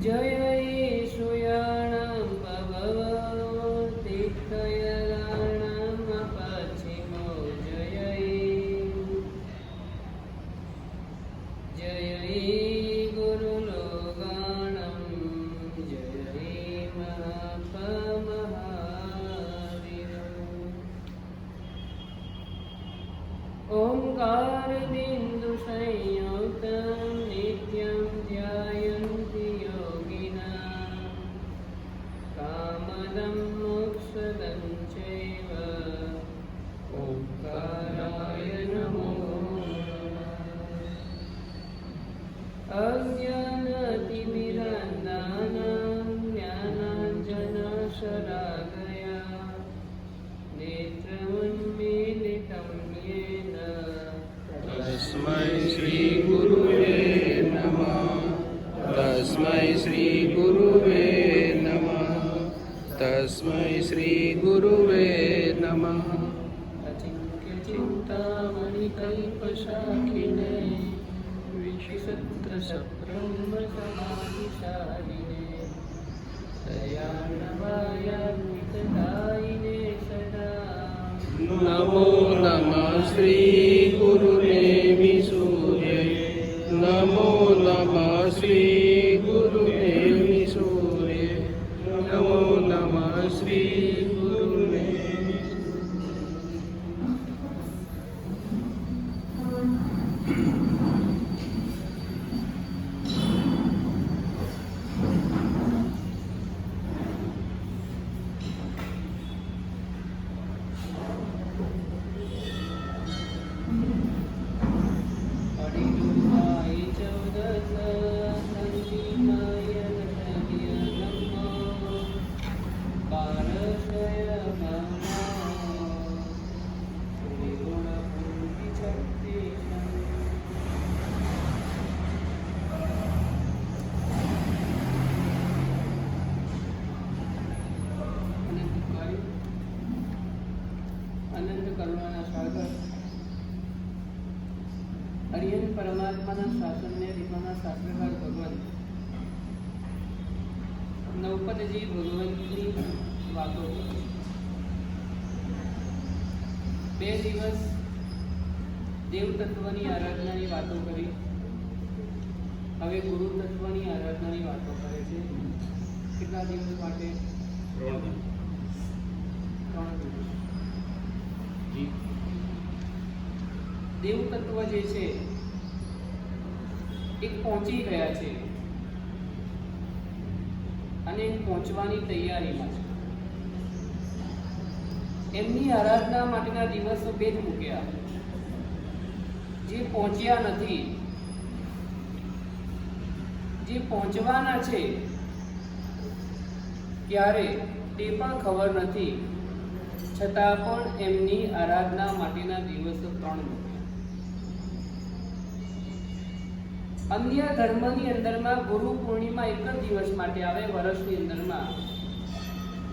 जय श्रूयाणां भवतीर्थयराणां पश्चिमो जय गुरुलोगाणां जय महावीर। ओंकार बिंदु संयुक्तं नित्यं ध्यायन्ति योगिनः कामदं मोक्षदं चैव ओंकाराय नमो नमः। अज्ञानतिमिरान्धानां ज्ञानाञ्जनशलाकया नेत्रमुन्मीलितं येन तस्मै श्री गुरुवे नमः। तस्मै श्री गुरुवे नमः। तस्मै श्री गुरुवे नमः। अचिन्त्यचिन्तामणिकल्पशाखिने विचित्रसब्रह्मसमाधिशालिने दयानवायान्वितदायिने सदा नमो नमः श्री गुरुदेवी सूर्य। नमो नमः श्री गुरुदेवी सूर्य। नमो नमः श्री गुरुदेवी अडिडुवाई चौदस संजीवाय नटय नमो पारशय मनो त्रिगुणपूर्ति शक्तिशं अनंत करुणाना सागर હરિયન પરમાત્માના શાસનને રીમાના શાસ્ત્રકાર ભગવાન નવપદજી ભગવંતની વાતો બે દિવસ દેવ તત્વની આરાધનાની વાતો કરી, હવે ગુરુ તત્વની આરાધનાની વાતો કરે છે. કેટલા દિવસ માટે? 3 દિવસ. દેવ તત્વ જે છે એક પહોંચી ગયા છે અને પહોંચવાની તૈયારીમાં છે. એમની આરાધના માટેના દિવસો 2 જ મૂક્યા. જે પહોંચ્યા નથી, જે પહોંચવાના છે ક્યારે તે પણ ખબર નથી, છતાં પણ એમની આરાધના માટેના દિવસો 3 મૂક્યા. અન્ય ધર્મની અંદરમાં ગુરુ પૂર્ણિમા એક જ દિવસ માટે આવે વર્ષની અંદરમાં,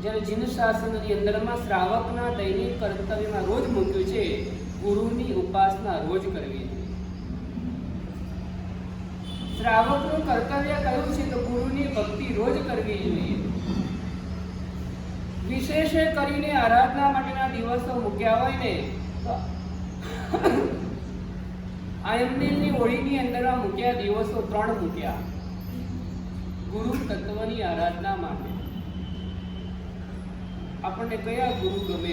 જ્યારે જીન શાસનની અંદરમાં શ્રાવકના દૈનિક કર્તવ્યમાં રોજ મૂક્યું છે ગુરુની ઉપાસના રોજ કરવી જોઈએ. શ્રાવકનું કર્તવ્ય કયું છે તો ગુરુની ભક્તિ રોજ કરવી જોઈએ. વિશેષ કરીને આરાધના માટેના દિવસો મૂક્યા હોય ને તો આયમની હોળીની અંદર મૂક્યા દિવસો 3 મૂક્યા ગુરુ તત્વની આરાધના માટે. આપણને કયા ગુરુ ગમે?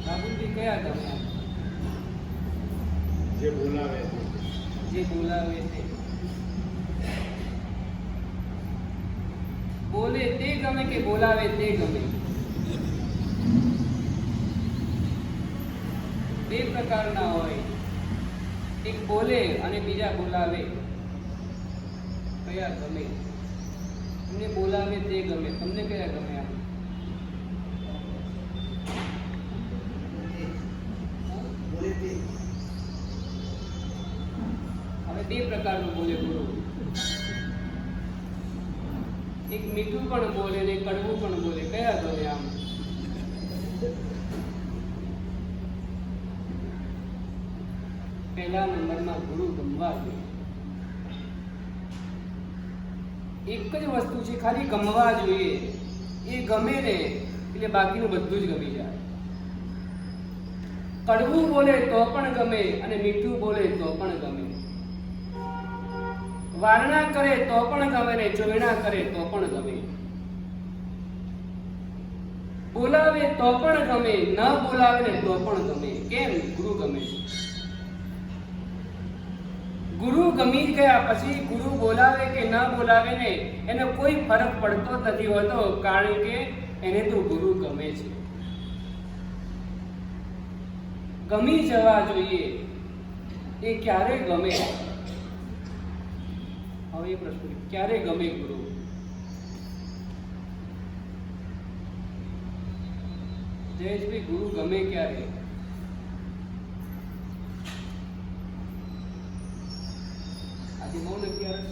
રાહુલજી કયા ગમે? જે બોલાવે તે બોલે તે ગમે કે બોલાવે તે ગમે? 2 પ્રકારના હોય, એક બોલે અને બીજા બોલાવે. કયા ગમે? તમને બોલાવે તે ગમે, તમને કયા ગમે? હવે 2 પ્રકારનું બોલે ગુરુ. એક મીઠું પણ બોલે ને કડવું પણ બોલે. કયા ગમે? આમ પહેલા નંબરમાં ગુરુ ગમવા જોઈએ. એક જ વસ્તુ છે, ખાલી ગમવા જોઈએ. એ ગમે ને એટલે બાકીનું બધું જ ગમી જાય. કડવું બોલે તો પણ ગમે અને મીઠું બોલે તો પણ ગમે. વારણા કરે તો પણ ગમે ને ચોયણા કરે તો પણ ગમે. બોલાવે તો પણ ગમે, ન બોલાવે ને તો પણ ગમે. કેમ? ગુરુ ગમે છે. ગુરુ ગમી ગયા પછી ગુરુ બોલાવે કે ન બોલાવે ને એનો કોઈ ફરક પડતો જ નથી હોતો, કારણ કે એને તો ગુરુ ગમે છે. ગમી જવા જોઈએ. એ ક્યારે ગમે? હવે એ પ્રશ્ન, ક્યારે ગમે ગુરુ? જયેશભાઈ, ગુરુ ગમે ક્યારે? આજે મૌન અગિયારસ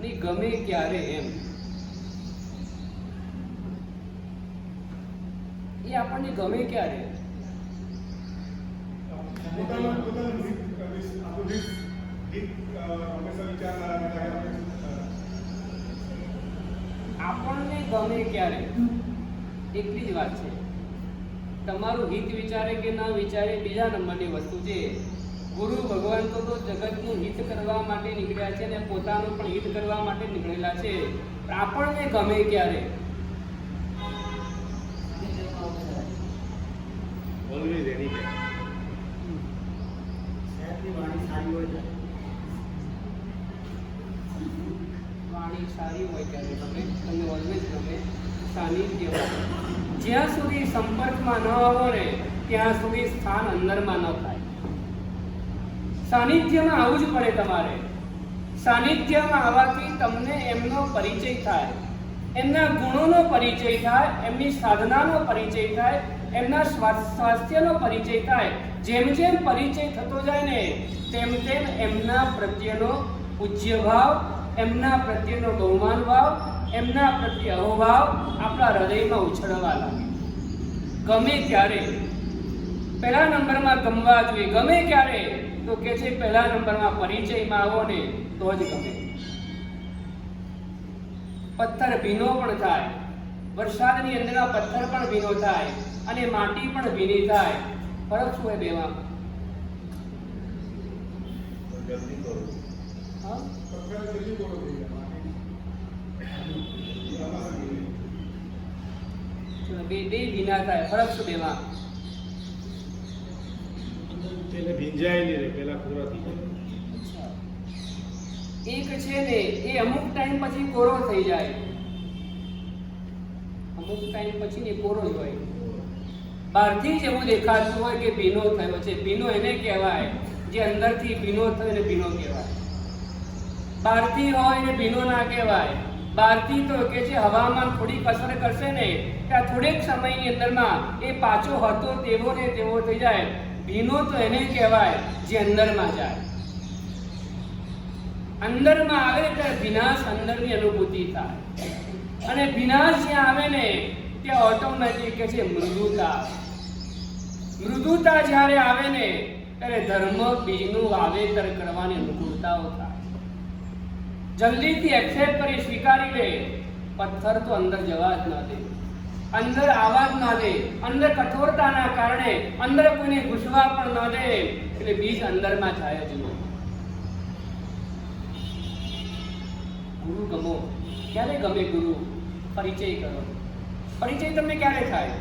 નહીં, ગમે ક્યારે એમ એ આપણને ગમે ક્યારે? આપણને ગમે ક્યારે? એટલી જ વાત છે. તમારું હિત વિચારે કે ના વિચારે બીજા નંબરની વસ્તુ છે. ગુરુ ભગવાન તો જગતનું હિત કરવા માટે નીકળ્યા છે અને પોતાનું પણ હિત કરવા માટે નીકળેલા છે. આપણને ગમે ક્યારે? વાણી સારી હોય ત્યારે ગમે, તમને ઓલવેઝ ગમે. સાનિધ્ય, જ્યાં સુધી સંપર્કમાં ન આવો ને ત્યાં સુધી સ્થાન અંદરમાં ન થાય. સાનિધ્યમાં આવવું જ પડે તમારે. સાનિધ્યમાં આવવાથી તમને એમનો પરિચય થાય, એમના ગુણોનો પરિચય થાય, એમની સાધનાનો પરિચય થાય, એમના સ્વાસ્થ્યનો પરિચય થાય. જેમ જેમ પરિચય થતો જાય ને તેમ તેમ એમના પ્રત્યેનો પૂજ્ય ભાવ, એમના પ્રત્યેનો બહુમાન ભાવ, એમના પ્રત્યે અહોભાવ આપણા હૃદયમાં ઉછળવા લાગે. ગમે ત્યારે પહેલા નંબરમાં ગમવા જોઈએ. ગમે ક્યારે? તો કે છે પહેલા નંબરમાં પરિચયમાં આવો ને તો જ ગમે. પથ્થર ભીનો પણ થાય, વરસાદની અંદરના પથ્થર પણ ભીનો થાય અને માટી પણ ભીની થાય. ફરક શું હોય બેમાં? બે ભીના થાય. ફરક શું બેમાં? એક છે ને એ અમુક ટાઈમ પછી કોરો થઈ જાય. અમુક ટાઈમ પછી ને કોરો જ હોય. બહારથી જ એવું દેખાતું હોય કે ભીનો થયો છે. ભીનો એને કહેવાય જે અંદરથી ભીનો થયો એને ભીનો કહેવાય. બહારથી હોય ને ભીનો ના કહેવાય. બહારથી તો કે છે હવામાન થોડી અસર કરશે ને ત્યાં થોડેક સમયની અંદરમાં એ પાછો હતો તેવો ને તેવો થઈ જાય. ભીનો તો એને કહેવાય જે અંદરમાં જાય. અંદરમાં આવે ત્યારે વિનાશ અંદરની અનુભૂતિ થાય અને વિનાશ જ્યાં આવે ને ત્યાં ઓટોમેટિક કે છે મૃદુતા. મૃદુતા જ્યારે આવે ને ત્યારે ધર્મ બીજનું વાવેતર કરવાની અનુકૂળતાઓ થાય. જલ્દીથી એક્સેપ્ટ કરી સ્વીકારી લે. પથ્થર તો અંદર જવા જ ના દે, અંદર આવવા જ ના દે. અંદર કઠોરતાના કારણે અંદર કોઈને ઘૂસવા પણ ન દે. એટલે બીજ અંદરમાં જાય જ નહીં. ગુરુ ગમો. ક્યારે ગમે ગુરુ? પરિચય કરો. પરિચય તમને ક્યારે થાય?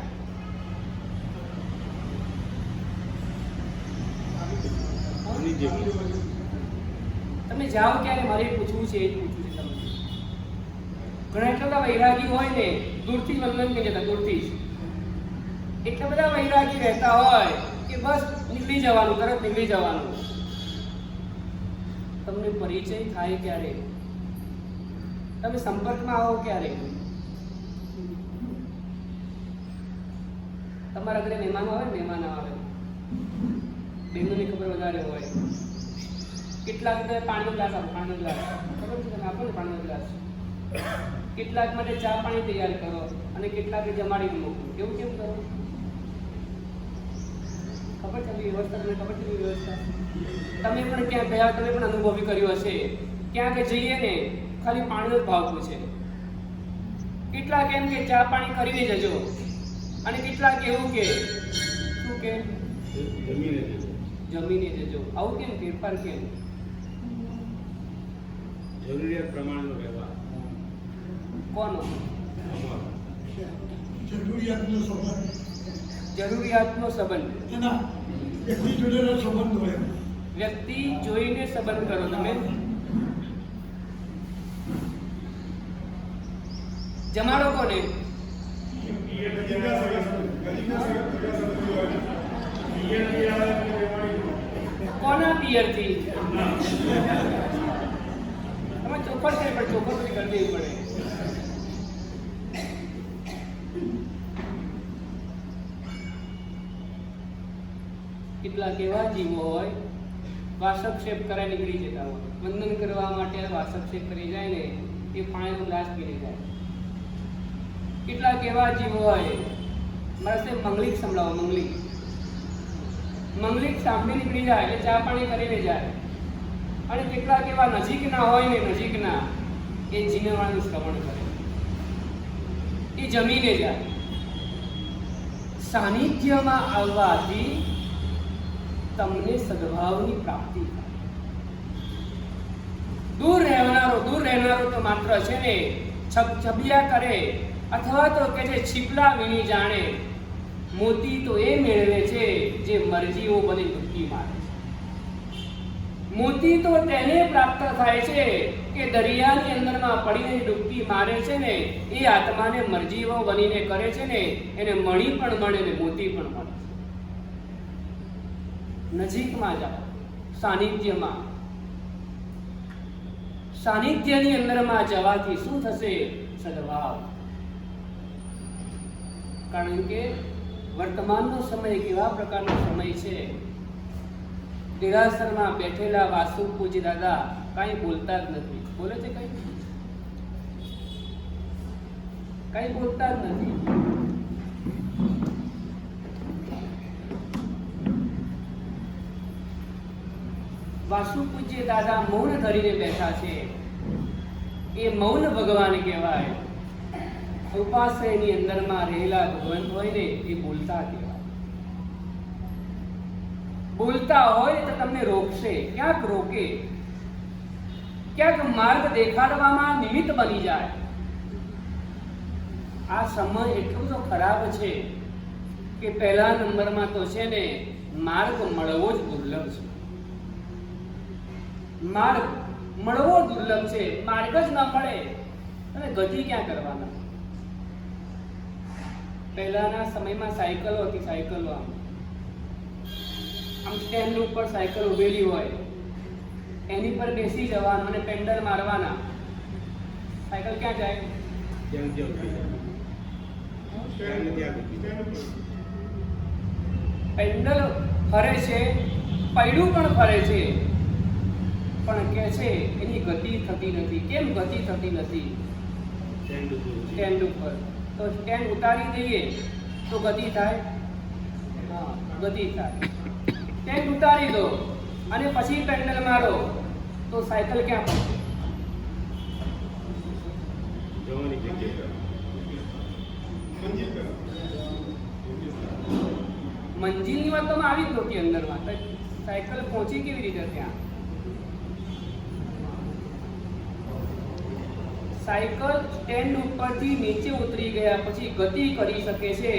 તમે જાઓ ક્યારે? મારે પૂછવું છે, એ જ પૂછવું છે તમને. ઘણા એટલા બધા વૈરાગી હોય ને દૂરથી વંદન કરી જતા, દૂરથી જ એટલા બધા વૈરાગી રહેતા હોય કે બસ નીકળી જવાનું, તરત નીકળી જવાનું. તમને પરિચય થાય ક્યારે? તમે સંપર્કમાં આવો ક્યારે? તમારા ઘરે મહેમાનો આવે, મહેમાન આવે, બહેનોની ખબર વધારે હોય. કેટલાક પાણીનો ગ્લાસ આપો, પાણીનો ગ્લાસ ખબર છે તમે આપો ને, પાણીનો ગ્લાસ. કેટલાક માટે ચા પાણી તૈયાર કરો અને કેટલાક જમાડી મૂકો. કેવું કેમ કરો? ખબર છે વ્યવસ્થા? તમને ખબર છે વ્યવસ્થા? તમે પણ ક્યાં ગયા, તમે પણ અનુભવી કર્યું હશે. ક્યાંક જઈએ ને ખાલી પાણીનો જ ભાવ પૂછે. કેટલાક એમ કે ચા પાણી કરીને જજો, અને કેટલાક એવું કે શું કે જમીને જજો. આવું કેમ? ફેરફાર કેમ? જરૂરિયાત પ્રમાણનો વ્યવહાર. કોનો? જરૂરિયાતનો સંબંધ. જરૂરિયાતનો સંબંધ. એના વ્યક્તિ જોડેનો સંબંધ હોય. વ્યક્તિ જોઈને સંબંધ કરો તમે. જમાડો કોને? કોના પિયરથી? તમે ચોખવટ કરી, પણ ચોખવટ કરી દેવી પડે. કેટલાક એવા જીવો હોય વાસક્ષેપ કરાય નીકળી જતા હોય, વંદન કરવા માટે વાસક્ષેપ કરી જાય ને એ પાણીનો ગ્લાસ પી જાય. કેટલાક એવા જીવો હોય, મારે તે મંગલિક સંભળાવો. મંગલિક સાંભળી નીકળી જાય એટલે ચા પાણી કરીને જાય. અને કેટલાક એવા નજીકના હોય ને, નજીકના એ જીનવાનું શ્રવણ કરે, એ જમીને જાય. સાનિધ્યમાં આવવાથી તમને સદભાવની પ્રાપ્તિ થાય. દૂર રહેનારો તો માત્ર છે ને છબછબિયા કરે, અથવા તો કે જે છીપલા વીણી જાણે. મોતી તો એ મેળવે છે જે મરજીઓ બની ડૂબકી મારે. મોતી તો તેને પ્રાપ્ત થાય છે કે દરિયાની અંદરમાં પડીને ડૂબકી મારે છે ને એ આત્માને મરજીઓ બનીને કરે છે ને એને મણી પણ મળે ને મોતી પણ મળે. નજીકમાં જાઓ, સાનિધ્યની અંદરમાં જવાથી શું થશે? સદભાવ. કારણ કે વર્તમાનનો સમય કેવા પ્રકારનો સમય છે. દેરાસરમાં બેઠેલા વાસુ પૂજી દાદા કાંઈ બોલતા જ નથી. બોલે છે? કઈ બોલતા જ નથી. વાસુ પૂજ્ય દાદા મૌન ધરીને બેઠા છે. એ મૌન ભગવાન કહેવાય. ઉપાશ્રયની અંદરમાં રહેલા ભગવાન હોય ને એ બોલતા કહેવાય. બોલતા હોય તો તમને રોકશે, ક્યાંક રોકે, ક્યાંક માર્ગ દેખાડવામાં નિમિત્ત બની જાય. આ સમય એટલો તો ખરાબ છે કે પહેલા નંબરમાં તો છે ને માર્ગ મળવો જ દુર્લભ છે. માર્ગ મળવો દુર્લભ છે. માર્ગ જ ન મળે અને ગતિ ક્યાં કરવાના? પહેલાના સમયમાં સાયકલો હતી. સાયકલો આમ સ્ટેન્ડ ઉપર સાયકલ ઉભેલી હોય, એની પર બેસી જવાનું અને પેન્ડલ મારવાના. સાયકલ ક્યાં જાય? પેન્ડલ ફરે છે, પૈડું પણ ફરે છે, પણ કે છે એની ગતિ થતી નથી. કેમ ગતિ થતી નથી? સ્ટેન્ડ ઉપર તો સ્ટેન્ડ ઉતારી દઈએ તો ગતિ થાય. હા, ગતિ થાય. સ્ટેન્ડ ઉતારી દો અને પછી પેન્ડલ મારો તો સાયકલ ક્યાં પહોંચે? મંજિલની વાત તો આવી જ નહોતી અંદરમાં. સાયકલ પહોંચી કેવી રીતે ત્યાં? સાયકલ સ્ટેન્ડ ઉપરથી નીચે ઉતરી ગયા પછી ગતિ કરી શકે છે,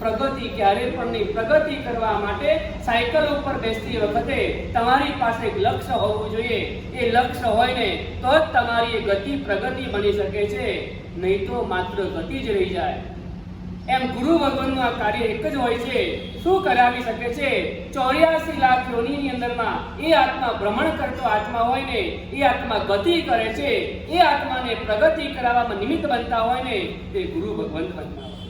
પ્રગતિ ક્યારે પણ નહીં. પ્રગતિ કરવા માટે સાયકલ ઉપર બેસતી વખતે તમારી પાસે એક લક્ષ્ય હોવું જોઈએ. એ લક્ષ્ય હોય ને તો જ તમારી એ ગતિ પ્રગતિ બની શકે છે, નહીં તો માત્ર ગતિ જ રહી જાય. એમ ગુરુ ભગવાનનું આ કાર્ય એક જ હોય છે. શું કરાવી શકે છે? 84 લાખ યોનિની અંદરમાં એ આત્મા ભ્રમણ કરતો આત્મા હોય ને એ આત્મા ગતિ કરે છે. એ આત્માને પ્રગતિ કરાવવામાં નિમિત્ત બનતા હોય ને તે ગુરુ ભગવાન બનતા હોય.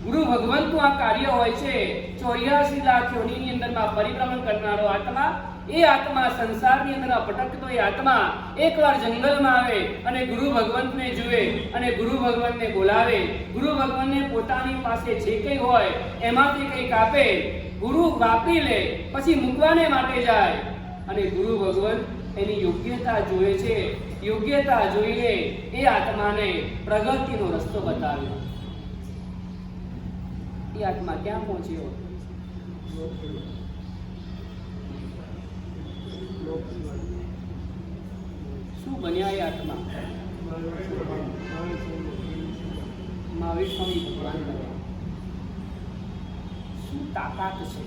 ગુરુ ભગવાનનું આ કાર્ય હોય છે. 84 લાખ યોનિની અંદરમાં પરિભ્રમણ કરનારો આત્મા એ એ આત્મા સંસારની અંદર ભટકતો એ આત્મા એકવાર જંગલમાં આવે અને ગુરુ ભગવંતને જુએ અને ગુરુ ભગવંતને બોલાવે, ગુરુ ભગવંતને પોતાની પાસે જે કંઈ હોય એમાંથી કંઈક આપે, ગુરુ વાપરી લે, પછી મૂકવાને માટે જાય અને ગુરુ ભગવંત એની યોગ્યતા જોવે છે. યોગ્યતા જોઈને એ આત્માને પ્રગતિનો રસ્તો બતાવ્યો. એ આત્મા ક્યાં પહોંચ્યો? શું બન્યા એ આત્મા? મહાવીર સ્વામી ભગવાન બન્યા. શું તાકાત છે!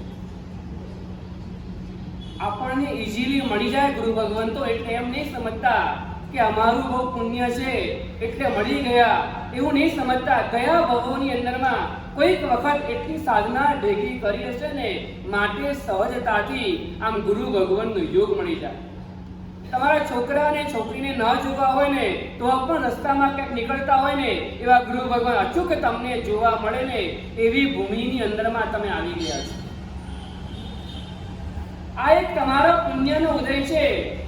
આપણને ઇઝીલી મળી જાય ગુરુ ભગવંતો એટલે એમ નહીં સમજતા કે અમારું બહુ પુણ્ય છે એટલે મળી ગયા, એવું નહીં સમજતા. કયા ભવોની અંદરમાં કોઈક વખત એટલી સાધના ભેગી કરી હશે ને માટે સહજતાથી આમ ગુરુ ભગવાનનો યોગ મળી જાય. તમારા છોકરા અને છોકરીને ન જોવા હોય ને તો પણ રસ્તામાં ક્યાંક નીકળતા હોય ને એવા ગુરુ ભગવાન અચૂક તમને જોવા મળે ને એવી ભૂમિની અંદરમાં તમે આવી ગયા છો. આ એક તમારા પુણ્યનો ઉદય છે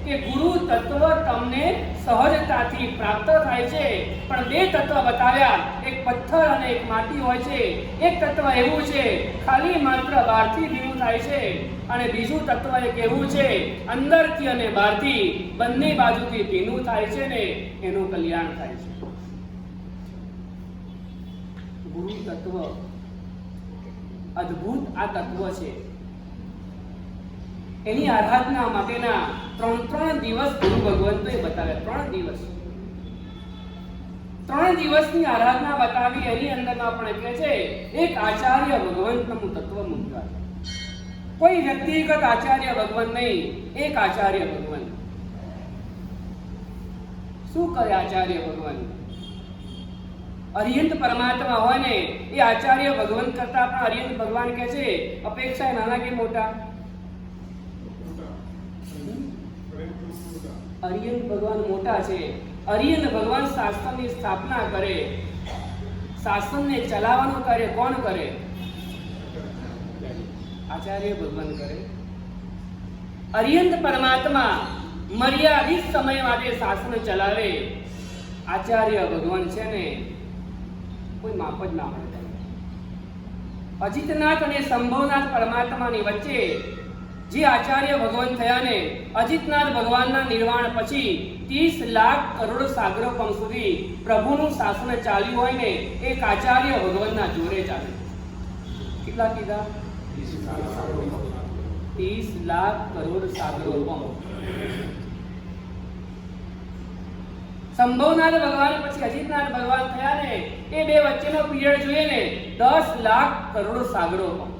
કે ગુરુ તત્વ તમને સહજતાથી પ્રાપ્ત થાય છે. પણ બે તત્વ બતાવ્યા, એક પથ્થર અને એક માટી હોય છે. એક તત્વ એવું છે ખાલી માત્ર બહારથી ભીનું થાય છે અને બીજું તત્વ એક એવું છે અંદરથી અને બહારથી બંને બાજુથી ભીનું થાય છે ને એનું કલ્યાણ થાય છે. ગુરુ તત્વ અદ્ભુત આ તત્વ છે. એની આરાધના માટેના 3 દિવસ ગુરુ ભગવંતોએ બતાવ્યા. 3 દિવસની આરાધના બતાવી. એની અંદરમાં પણ કહે છે એક આચાર્ય ભગવંતનું તત્વ મૂક્યા છે. કોઈ વ્યક્તિગત આચાર્ય ભગવાન નહીં, એક આચાર્ય ભગવાન. શું કરે આચાર્ય ભગવાન? અરિહંત પરમાત્મા હોય ને એ આચાર્ય ભગવાન કરતા પણ અરિહંત ભગવાન કહે છે અપેક્ષા નાના કે મોટા? અરિહંત ભગવાન મોટા છે. અરિહંત ભગવાન શાસ્ત્રની સ્થાપના કરે, શાસનને ચલાવવાનું કાર્ય કોણ કરે? આચાર્ય ભગવાન કરે. અરિહંત પરમાત્મા મર્યાદિત સમય માટે શાસન ચલાવે. આચાર્ય ભગવાન છે ને કોઈ માપ જ ના મળે. અજિતનાથ અને સંભવનાથ પરમાત્માની વચ્ચે જે આચાર્ય ભગવાન થયા ને, અજિતનાથ ભગવાનના નિર્વાણ પછી 30 લાખ કરોડ સાગરોપમ સુધી પ્રભુનું શાસન ચાલ્યું હોય ને એક આચાર્ય ભગવાનના જોડે ચાલે. કેટલા કીધા? 30 લાખ કરોડ સાગરોપમ. સંભવનાથ ભગવાન પછી અજિતનાથ ભગવાન થયા ને એ બે વચ્ચેનો પીરિયડ જોઈએ ને 10 લાખ કરોડ સાગરોપમ.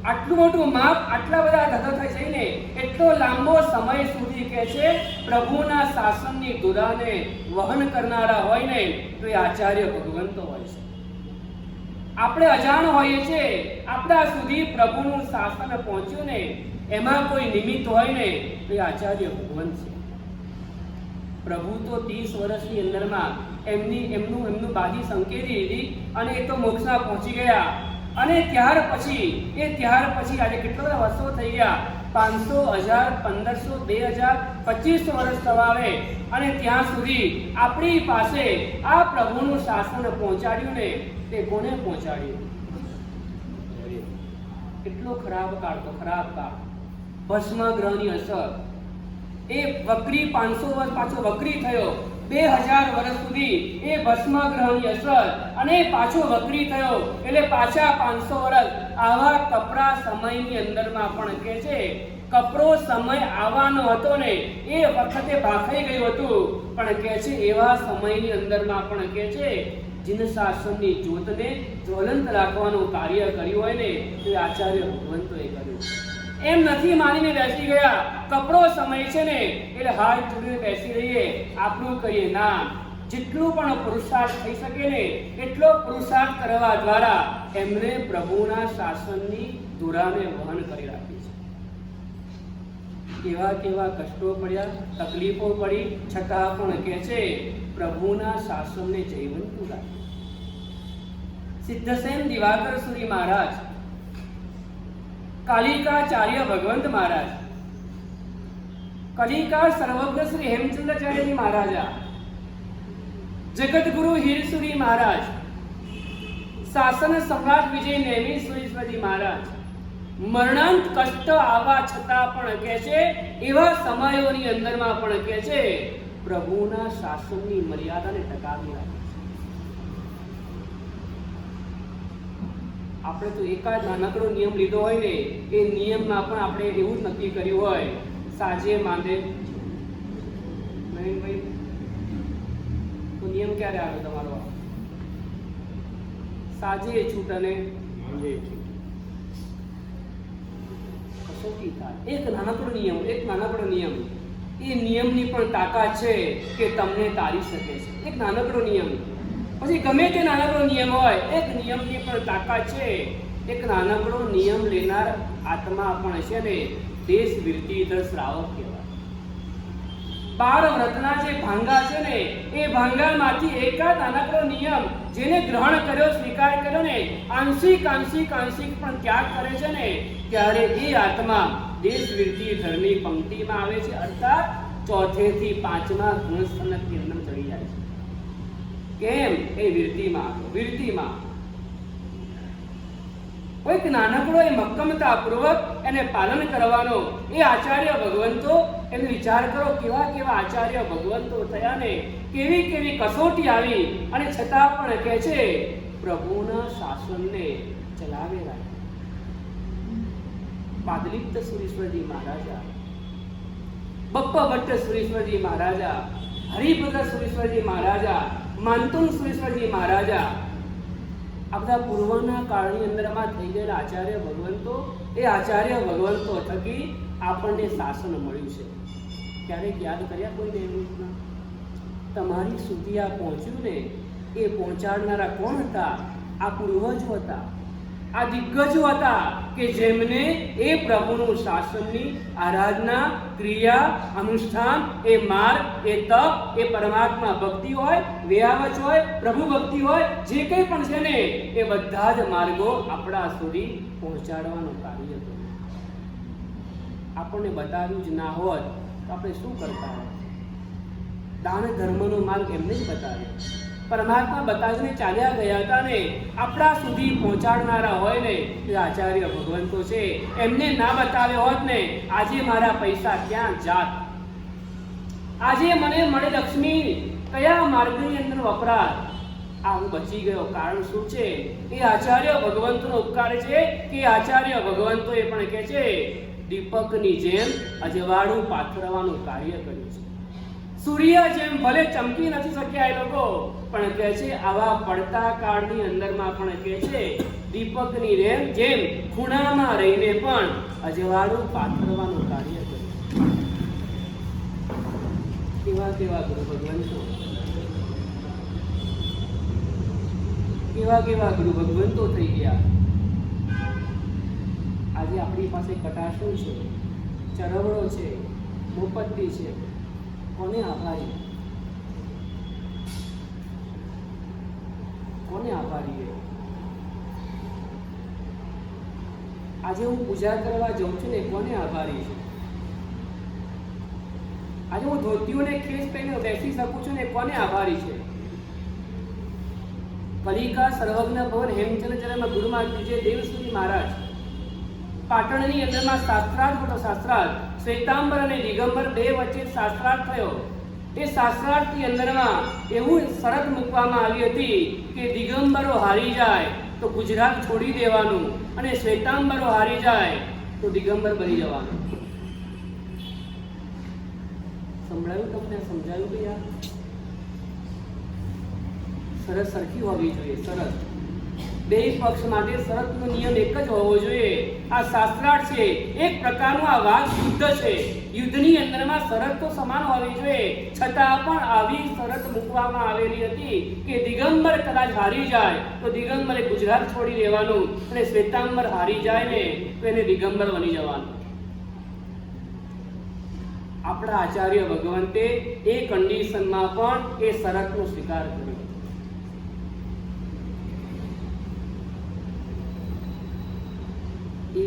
આટલું મોટું માપ, આટલા બધા ધધો થઈ જઈને એટલો લાંબો સમય સુધી કહે છે પ્રભુના શાસનની ધુરાને વહન કરનારા હોય ને તો એ આચાર્ય ભગવંતો હોય છે. આપણે અજાણ હોઈએ છીએ, આપણા સુધી પ્રભુનું શાસન પહોંચ્યું ને એમાં કોઈ નિમિત્ત હોય ને તો એ આચાર્ય ભગવંત છે. પ્રભુ તો 30 વર્ષની અંદરમાં એમનું બાજી સંકેતી દીધી અને એ તો મોક્ષમાં પહોંચી ગયા. અને ત્યાર પછી આજે કેટલા બધા વર્ષો થઈ ગયા? 500, 1000, 1500, 2000, 2500 વર્ષ થવા આવે અને ત્યાં સુધી આપણી પાસે આ પ્રભુનું શાસન પહોંચાડ્યું ને તે કોને પહોંચાડ્યું? કેટલો ખરાબ કાળ, તો ખરાબ કાળ. ભસ્મગ્રહની અસર. એ વક્રી 500 વર્ષ પાછો વક્રી થયો, 2000 વર્ષ સુધી એ ભસ્મગ્રહની અસર અને પાછો વક્રી થયો એટલે પાછા 500 વર્ષ. આવા કપરા સમયની અંદરમાં પણ કહે છે કપરો સમય આવવાનો હતો ને એ વખતે ભાખાઈ ગયું હતું, પણ કહે છે એવા સમયની અંદરમાં પણ કહે છે જીન શાસનની જ્યોતને જ્વલંત રાખવાનું કાર્ય કર્યું હોય ને તો આચાર્ય ભગવંતોએ કર્યું. એમ નથી માનીને બેસી ગયા કપરો સમય છે ને એટલે હાથ જોડીને બેસી રહીએ, આપણું કહીએ ના. જેટલું પણ પુરુષાર્થ થઈ શકે ને એટલો પુરુષાર્થ કરવા દ્વારા એમને પ્રભુના શાસનની ધુરાને વહન કરી રાખી છે. કેવા કેવા કષ્ટો પડ્યા, તકલીફો પડી, છતાં પણ કહે છે પ્રભુના શાસનને જયવંતું રાખ્યું. સિદ્ધસેન દિવાકર સુરી મહારાજ કાલિકાચાર્ય ભગવંત મહારાજ, કલિકા સર્વજ્ઞ શ્રી હેમચંદ્રાચાર્યજી મહારાજા, જગતગુરુ હીરસુરી મહારાજ, શાસન સમ્રાટ વિજય નેમી સુરેશ્વરજી મહારાજ મરણાંત કષ્ટ આવા છતાં પણ કહે છે, એવા સમયોની અંદરમાં પણ કહે છે, પ્રભુના શાસનની મર્યાદાને ટકાવી રાખે છે. આપણે તો એકાદ નાનકડો નિયમ લીધો હોય ને, એ નિયમમાં પણ આપણે એવું જ નક્કી કર્યું હોય, સાજે માંદે નવીનભાઈ, તો નિયમ ક્યારે આવ્યો તમારો? સાજે છૂટ અને કસોટી થાય. એક નાનકડો નિયમ, એ નિયમની પણ તાકાત છે કે તમને તારી શકે છે. એક નાનકડો નિયમ, પછી ગમે તે નાનકડો નિયમ હોય, એક નિયમની પણ તાકાત છે. એક નાનકડો નિયમ લેનાર આત્મા પણ છે ને દેશ વિરતીધર શ્રાવક કહેવાય. 12 વ્રતના જે ભાંગા છે ને, એ ભાંગામાંથી એકાદ નાનકડો નિયમ જેને ગ્રહણ કર્યો, સ્વીકાર કર્યો ને, આંશિક પણ ત્યાગ કરે છે ને, ત્યારે એ આત્મા દેશ વિરતીધરની પંક્તિમાં આવે છે, અર્થાત 4 થી 5મા ગુણસ્તંભ કિરણમ ચડી જાય છે. કેમ? એ વિરતીમાં કોઈક નાનકડો એ મક્કમતા પૂર્વક એને પાલન કરવાનો એ આચાર્ય ભગવંતો, એનો વિચાર કરો કેવા આચાર્ય ભગવંતો થયા ને, કેવી કસોટી આવી, અને છતાં પણ કહે છે પ્રભુના શાસનને ચલાવે રાખે. પાદલિપ્ત સુરેશ્વરજી મહારાજા, બપ્પા ભટ્ટ સુરેશ્વરજી મહારાજા, હરિભદ્ર સુરેશ્વરજી મહારાજા, માનતુંગ સુરેશ્વરજી મહારાજા, આ બધા પૂર્વના કાળની અંદરમાં થઈ ગયેલા આચાર્ય ભગવંતો, એ આચાર્ય ભગવંતો થકી આપણને શાસન મળ્યું છે. ક્યારેક યાદ કર્યા કોઈને એવું? તમારી સુધી આ પહોંચ્યું ને, એ પહોંચાડનારા કોણ હતા? આ પૂર્વજો હતા, આ દિગ્ગજો હતા કે જેમને એ પ્રભુનું શાસનની આરાધના, ક્રિયા, અનુષ્ઠાન, એ માર્ગ, એ તપ, એ પરમાત્મા ભક્તિ હોય, વ્યાવચ હોય, પ્રભુ ભક્તિ હોય, જે કંઈ પણ છે ને, એ બધા જ માર્ગો આપણા સુધી પહોંચાડવાનું કાર્ય હતું. આપણને બતાવ્યું જ ના હોત તો આપણે શું કરતા હોત? દાન ધર્મનો માર્ગ એમને જ બતાવ્યો, પરમાત્મા બતાવીને ચાલ્યા ગયા હતા ને, આપણા સુધી પહોંચાડનારા હોય ને એ આચાર્ય ભગવંતો છે. એમને ના બતાવ્યો હોત ને, આજે મારા પૈસા ક્યાં જાત, આજે મને મળે લક્ષ્મી કયા માર્ગની અંદર વપરાત, આ હું બચી ગયો. કારણ શું છે? એ આચાર્ય ભગવંતનો ઉપકાર છે કે આચાર્ય ભગવંતો એ પણ કહે છે, દીપકની જેમ અજવાળું પાથરવાનું કાર્ય કર્યું છે. સૂર્ય જેમ ભલે ચમકી નથી શક્યા એ લોકો, પણ કહે છે આવા પડતા કાળની અંદરમાં પણ કહે છે દીપકની જેમ ખૂણામાં રહીને પણ અજવાળું પાથરવાનું કાર્ય કર્યું. કેવા ગુરુ ભગવંતો, કેવા ગુરુ ભગવંતો થઈ ગયા. આજે આપણી પાસે કટાશો છે, ચરવડો છે, મોપત્તી છે, કોને આભારી? આજે હું પૂજા કરવા જાઉં છું ને, કોને આભારી છું? આજે હું ધોતીઓને ખેસ પહેરીને બેસી શકું છું ને, કોને આભારી છે? કલિકા સર્વજ્ઞ ભવન હેમચંદ્રાચાર્યમાં ગુરુમાં વિજય દેવસુરી મહારાજ, પાટણની અંદરમાં શાસ્ત્રાર્થ શ્વેતાંબર અને દિગંબર બે વચ્ચે શાસ્ત્રાર્થ થયો. એ શાસ્ત્રાર્થની અંદરમાં એવું શરત મૂકવામાં આવી હતી કે દિગંબરો હારી જાય તો ગુજરાત છોડી દેવાનું, અને શ્વેતાંબરો હારી જાય તો દિગંબર બની જવાનું. સંભળાયું તમને? સમજાયું કે યાર? શરત સરખી હોવી જોઈએ. શરત બે પક્ષ માટે શરતનો નિયમ એક જ હોવો જોઈએ. આ શાસ્ત્રાર્થ છે, એક પ્રકારનું આ વાદ યુદ્ધ છે. યુદ્ધની અંદરમાં શરત તો સમાન હોવી જોઈએ, છતાં પણ આવી શરત મૂકવામાં આવેલી હતી કે દિગંબર કદાચ હારી જાય તો દિગંબરે ગુજરાત છોડી દેવાનું, અને શ્વેતાંબર હારી જાય ને તો એને દિગંબર બની જવાનું. આપણા આચાર્ય ભગવંતે એ કન્ડિશનમાં પણ એ શરતનો સ્વીકાર કર્યો. એ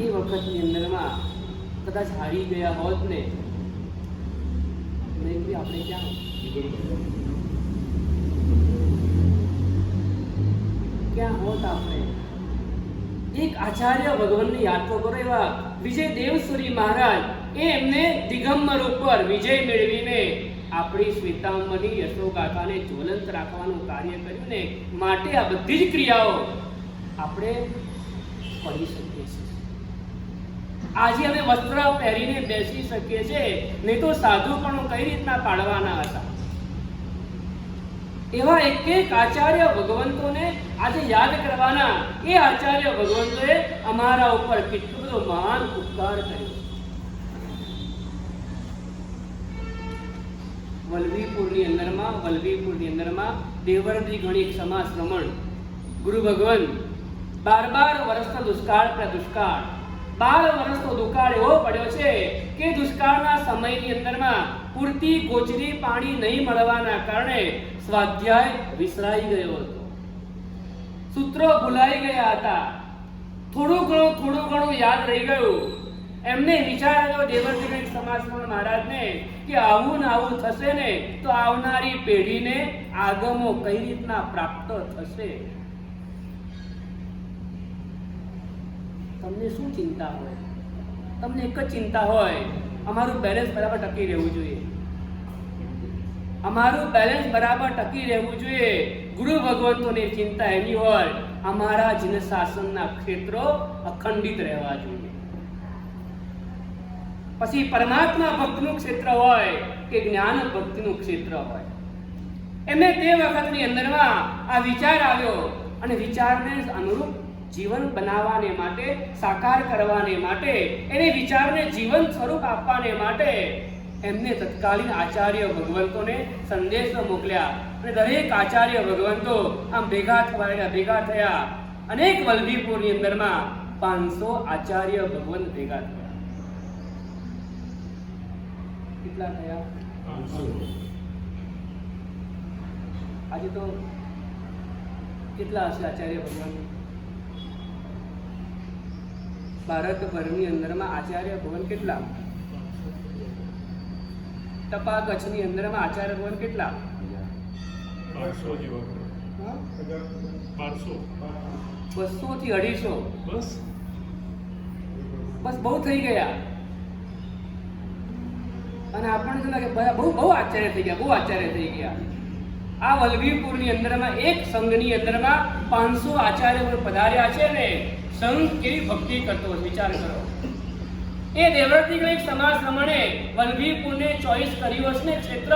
વખતની અંદરમાં કદાચ હારી ગયા હોત ને, મેં કીધું આપણે ક્યાં હોત આપણે? એક આચાર્ય ભગવાનને યાદ તો કરો, એવા વિજય દેવસુરી મહારાજ, એ એમને દિગંબર ઉપર વિજય મેળવીને આપણી શ્વેતાંબરની યશોગાથાને જ્વલંત રાખવાનું કાર્ય કર્યું ને, માટે આ બધી જ ક્રિયાઓ આપણે કરી શકીએ છીએ. આજે અમે વસ્ત્ર પહેરીને બેસી શકીએ છીએ, નહીં તો સાધુપણું કઈ રીતના પાડવાના હતા. એવા એક આચાર્ય ભગવંતોને આજે યાદ કરવાના. એ આચાર્ય ભગવંતોએ અમારા ઉપર કેટલો બધો મહાન ઉપકાર કર્યો. વલ્લભીપુરની અંદરમાં દેવરદી ગણિત સમાજ શ્રમણ ગુરુ ભગવાન 12 વર્ષનો દુષ્કાળ 12 વર્ષનો દુકાળ એવો પડ્યો છે કે દુષ્કાળના સમયની અંદરમાં પૂરતી ગોચરી પાણી નહીં મળવાના કારણે સ્વાધ્યાય વિસરાઈ ગયો હતો. સૂત્રો ભૂલાઈ ગયા હતા. થોડું ઘણું યાદ રહી ગયું. એમને વિચાર આવ્યો દેવરજી સમાજમાં મહારાજને કે આવું ને આવું થશે ને તો આવનારી પેઢીને આગમો કઈ રીતના પ્રાપ્ત થશે. તમને શું ચિંતા હોય? તમને એક જ ચિંતા હોય, અમારું બેલેન્સ બરાબર ટકી રહેવું જોઈએ. ગુરુ ભગવંતોની ચિંતા એની હોય, અમારા જીન શાસનના ક્ષેત્રો અખંડિત રહેવા જોઈએ. પછી પરમાત્મા ભક્તનું ક્ષેત્ર હોય કે જ્ઞાન ભક્તિનું ક્ષેત્ર હોય. એમને તે વખતની અંદરમાં આ વિચાર આવ્યો અને વિચારને અનુરૂપ જીવન બનાવવાને માટે, સાકાર કરવાને માટે, એને વિચારને જીવન સ્વરૂપ આપવાને માટે એમને તત્કાલીન આચાર્ય ભગવંતોને સંદેશો મોકલ્યા. અને દરેક આચાર્ય ભગવંતો આમ ભેગા થયા. અનેક વલ્લભીપુરની અંદરમાં 500 આચાર્ય ભગવંત ભેગા થયા. કેટલા થયા? 500. આજે તો કેટલા હશે આચાર્ય ભગવાન? ભારતભરની અંદરમાં આચાર્ય ભવન કેટલા? ટપા કચ્છની અંદરમાં આચાર્ય ભવન કેટલા? 500 જેવા. 500. 200 થી 250. બસ બહુ થઈ ગયા. અને આપણને લાગે બહુ આચાર્ય થઈ ગયા. આ વલ્લભીપુરની અંદરમાં એક સંઘની અંદરમાં 500 આચાર્ય પધાર્યા છે ને, સંઘ કેવી ભક્તિ કરતો વિચાર કરો. એ દેવરતી ગણિત સમાજ પ્રમાણે વલ્લભીપુરને ચોઈસ કર્યું હશે ને ક્ષેત્ર,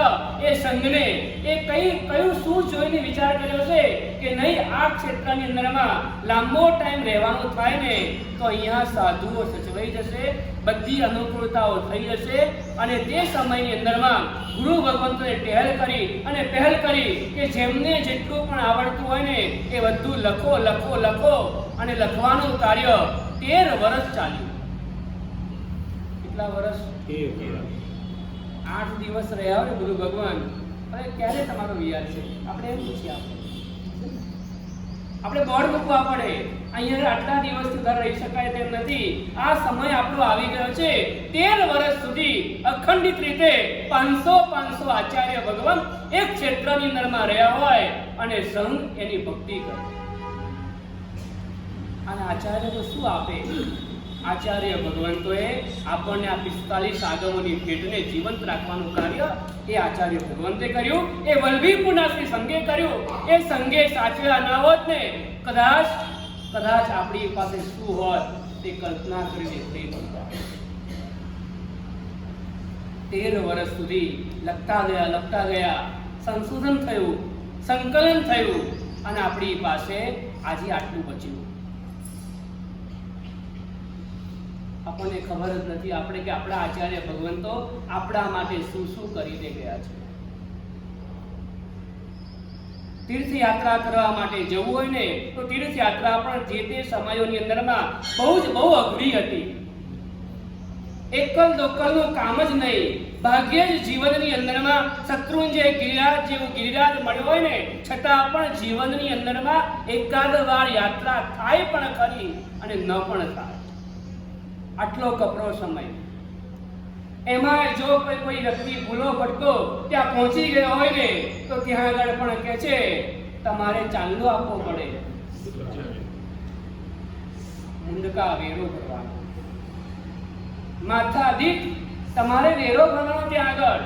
એ સંઘને એ કયું શું જોઈને વિચાર કર્યો છે કે નહીં, આ ક્ષેત્રની અંદરમાં લાંબો ટાઈમ રહેવાનું થાય ને તો અહીંયા સાધુઓ સચવાઈ જશે, બધી અનુકૂળતાઓ થઈ જશે. અને તે સમયની અંદરમાં ગુરુ ભગવંતોએ પહેલ કરી કે જેમને જેટલું પણ આવડતું હોય ને એ બધું લખો અને લખવાનું કાર્ય 13 વર્ષ ચાલ્યું. કેટલા વર્ષ? 8 દિવસ રહ્યા હોય ગુરુ ભગવાન. હવે ક્યારે તમારો વિચાર છે? આપણે એમ પૂછીએ, આપણે બોર્ડ મૂકવા પડે. અહીંયા આટલા દિવસ સુધી રહી શકાય તેમ નથી. આ સમય આપણો આવી ગયો છે. 13 વર્ષ સુધી અખંડિત રીતે 500 આચાર્ય ભગવાન એક ક્ષેત્રની અંદરમાં રહ્યા હોય અને સંઘ એની ભક્તિ કરે. અને આચાર્ય તો શું આપે? આચાર્ય ભગવંતોએ આપણને આ 45 આગમોની ભેટને જીવંત રાખવાનું કાર્ય એ આચાર્ય ભગવંતે કર્યું. એ વલ્લભીપુરના શ્રી સંઘે કર્યું. એ સંઘે સાચવ્યા ન હોત ને કદાચ આપણી પાસે શું હોત તે કલ્પના કરીને થઈ નહોતા. 13 વર્ષ સુધી લખતા ગયા, સંશોધન થયું, સંકલન થયું અને આપણી પાસે આજે આટલું બચ્યું. આપણને ખબર જ નથી આપણે કે આપણા આચાર્ય ભગવંતો આપણા માટે શું કરીને ગયા છે. તીર્થયાત્રા કરવા માટે જવું હોય ને તો તીર્થયાત્રા પણ જે તે સમયોની અંદરમાં બહુ અઘરી હતી. એકલ દોકલનું કામ જ નહીં, ભાગ્યે જ જીવનની અંદરમાં શત્રુંજય ગિરિરાજ જેવું ગિરિરાજ મળ્યો હોય ને છતાં પણ જીવનની અંદરમાં એકાદ વાર યાત્રા થાય પણ ખરી અને ન પણ થાય. આટલો કપરો સમય, એમાં જો કોઈ વ્યક્તિ ભૂલો ભટકો ત્યાં પહોંચી ગયો હોય ને તો ત્યાં આગળ પણ કહે છે તમારે ચાંદલો આપવો પડે, મુંડકા વેરો ભરવાનો, માથા દીઠ તમારે વેરો ભરવાનો ત્યાં આગળ.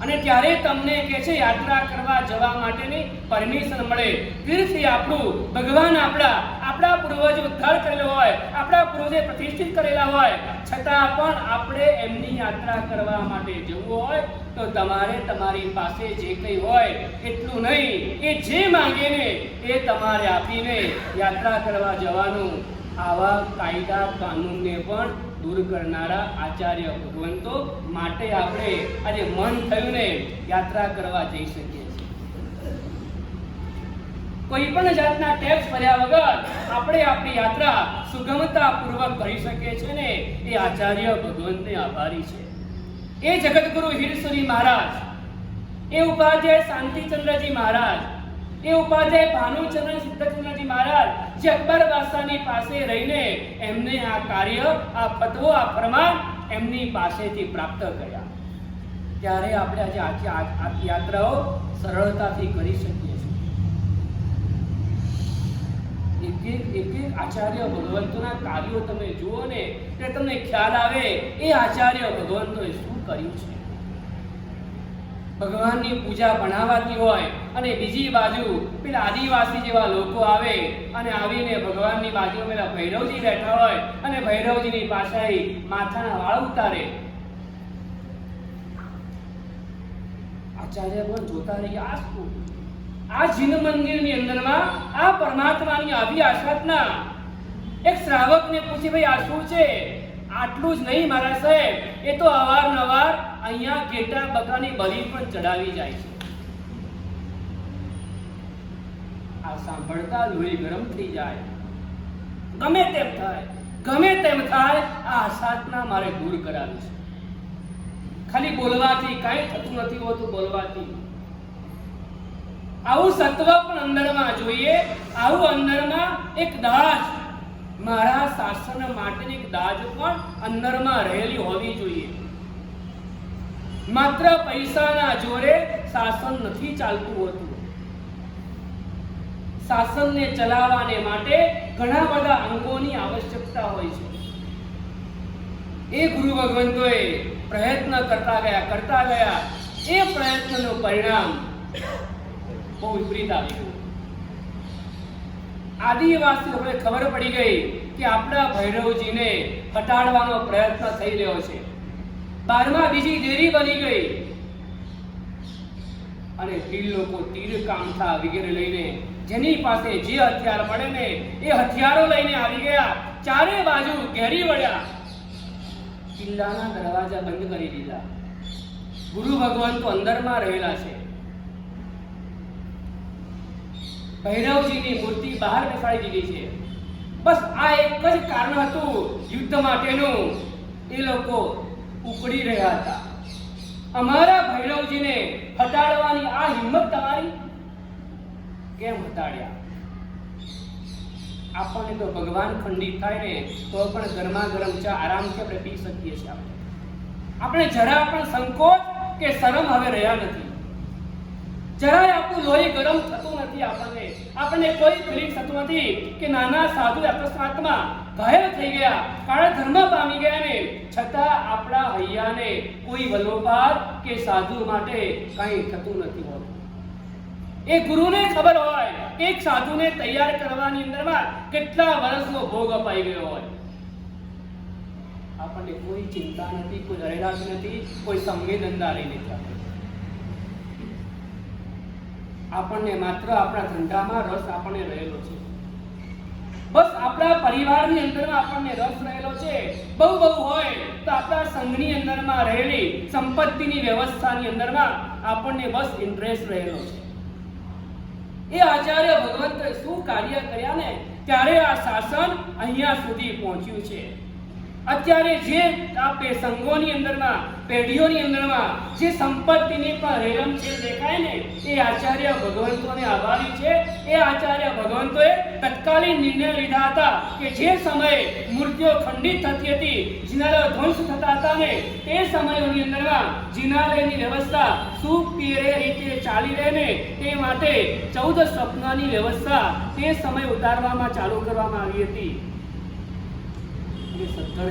અને ત્યારે તમને કહે છે યાત્રા કરવા જવા માટેની પરમિશન મળે. તીર્થ આપણું, ભગવાન આપણા પૂર્વજો ઉદ્ધાર કરેલો હોય, આપણા પૂર્વજે પ્રતિષ્ઠિત કરેલા હોય, છતાં પણ આપણે એમની યાત્રા કરવા માટે જવું હોય તો તમારે તમારી પાસે જે કંઈ હોય એટલું નહીં, એ જે માંગે ને એ તમારે આપીને યાત્રા કરવા જવાનું. આવા કાયદા કાનૂનને પણ દૂર કરનારા આચાર્ય ભગવંતો માટે આપણે આજે મન થયું ને યાત્રા કરવા જઈ શકીએ છીએ. કોઈ પણ જાતના ટેક્સ ભર્યા વગર આપણે આપણી યાત્રા સુગમતાપૂર્વક કરી શકીએ છીએ ને એ આચાર્ય ભગવંતને આભારી છે. એ જગતગુરુ હિરસુરી મહારાજ, એ ઉપાધ્યાય શાંતિચંદ્રજી મહારાજ, એ ઉપાધ્યાય ભાનુચંદ્ર સિદ્ધચંદ્રજી મહારાજ જે અકબર બાદશાહની પાસે રહીને એમને આ કાર્ય, આ ફતવો, આ ફરમાન એમની પાસેથી પ્રાપ્ત કર્યા. ત્યારે આપણે આજે આ યાત્રાઓ સરળતાથી કરી શકીએ છીએ. એક આચાર્ય ભગવંતોના કાર્યો તમે જુઓ ને એટલે તમને ખ્યાલ આવે એ આચાર્ય ભગવંતોએ શું કર્યું છે. ભગવાનની પૂજા ભણાવાતી હોય અને બીજી બાજુ પેલા આદિવાસી જેવા લોકો આવે અને આવીને ભગવાનની બાજુ પેલા ભૈરવજી બેઠા હોય અને ભૈરવજીની પાસે માથાના વાળ ઉતારે. આચાર્ય પણ જોતા રહી આ શું? આ જીન મંદિરની અંદરમાં આ પરમાત્માની આવી આશાતના એક શ્રાવકને પૂછી ભાઈ આ શું છે? આટલું જ નહીં મારા સાહેબ, એ તો અવારનવાર અહીંયા ઘેટા બકરાની બલિ પણ ચડાવી જાય છે. આ સાંભળતા લોહી ગરમ થઈ જાય. ગમે તેમ થાય આ આશાતના મારે દૂર કરાવી છે. ખાલી બોલવાથી કાંઈ થતું નથી હોતું. બોલવાથી આવું સત્વ પણ અંદરમાં જોઈએ. આવું અંદરમાં એક દાજ, મારા શાસન માટેની એક દાજ પણ અંદરમાં રહેલી હોવી જોઈએ. માત્ર પૈસાના જોરે શાસન નથી ચાલતું હોતું. શાસનને ચલાવવાને માટે ઘણા બધા અંગોની આવશ્યકતા હોય છે. એ ગુરુ ભગવંતોએ પ્રયત્ન કરતા ગયા. એ પ્રયત્નનું પરિણામ બહુ વિપરીત આવ્યું. આદિવાસી લોકોને ખબર પડી ગઈ કે આપણા ભૈરવજીને હટાડવાનો પ્રયત્ન થઈ રહ્યો છે. 12માં બીજી દેરી બની ગઈ અને તીર લોકો તીર કામઠા વગેરે લઈને જેની પાસે જે હથિયાર મળે ને એ હથિયારો લઈને આવી ગયા. ચારે બાજુ ઘેરી વળ્યા. કિલ્લાના દરવાજા બંધ કરી દીધા. ગુરુ ભગવાન તો અંદરમાં રહેલા છે. ભૈરવજીની મૂર્તિ બહાર બેસાડી દીધી છે. બસ આ એક જ કારણ હતું યુદ્ધ માટેનું. એ લોકો ઉકળી રહ્યા હતા. અમારા ભૈરવજીને હટાડવાની આ હિંમત તમારી? કેમ હટાડ્યા? આપણને તો ભગવાન ખંડિત થાય ને તો પણ ગરમા ગરમ ચા આરામથી આપણે પી શકીએ છીએ. આપણે જરા પણ સંકોચ કે શરમ હવે રહ્યા નથી. જરાય આપણું લોહી ગરમ થતું નથી. આપણને કોઈ ફિલિંગ થતું નથી કે નાના સાધુ અકસ્માતમાં ઘાયલ થઈ ગયા, કાળા ધર્મ પામી ગયા ને છતાં આપણા હૈયાને કોઈ વલોપાત કે સાધુ માટે કંઈ થતું નથી હોતું. એ ગુરુને ખબર હોય કે એક સાધુને તૈયાર કરવાની અંદરમાં કેટલા વર્ષનો ભોગ અપાઈ ગયો હોય. આપણને કોઈ ચિંતા નથી, કોઈ અરેરાશ નથી, કોઈ સંવેદનદારી નથી. આપણને માત્ર આપણા ધંધામાં રસ આપણને રહેલો છે. બસ આપણા પરિવારની અંદરમાં આપણને રસ રહેલો છે. બહુ હોય તો આપણા સંઘની અંદરમાં રહેલી સંપત્તિની વ્યવસ્થાની અંદરમાં આપણને બસ ઇન્ટરેસ્ટ રહેલો છે. એ આચાર્ય ભગવંતે શું કાર્ય કર્યા ને ત્યારે આ શાસન અહીંયા સુધી પહોંચ્યું છે. અત્યારે જે આ સંઘોની અંદરમાં પેઢીઓની અંદરમાં જે સંપત્તિની પણ રેલમછેલ દેખાય ને એ આચાર્ય ભગવંતોને આભારી છે. એ આચાર્ય ભગવંતોએ તત્કાલીન નિર્ણય લીધા હતા કે જે સમયે મૂર્તિઓ ખંડિત થતી હતી, જિનાલયો ધ્વંસ થતા હતા ને તે સમયોની અંદરમાં જિનાલયની વ્યવસ્થા સુપેરે રીતે ચાલી રહે ને તે માટે 14 સ્વપ્નની વ્યવસ્થા તે સમય ઉતારવામાં ચાલુ કરવામાં આવી હતી. અને સત્તર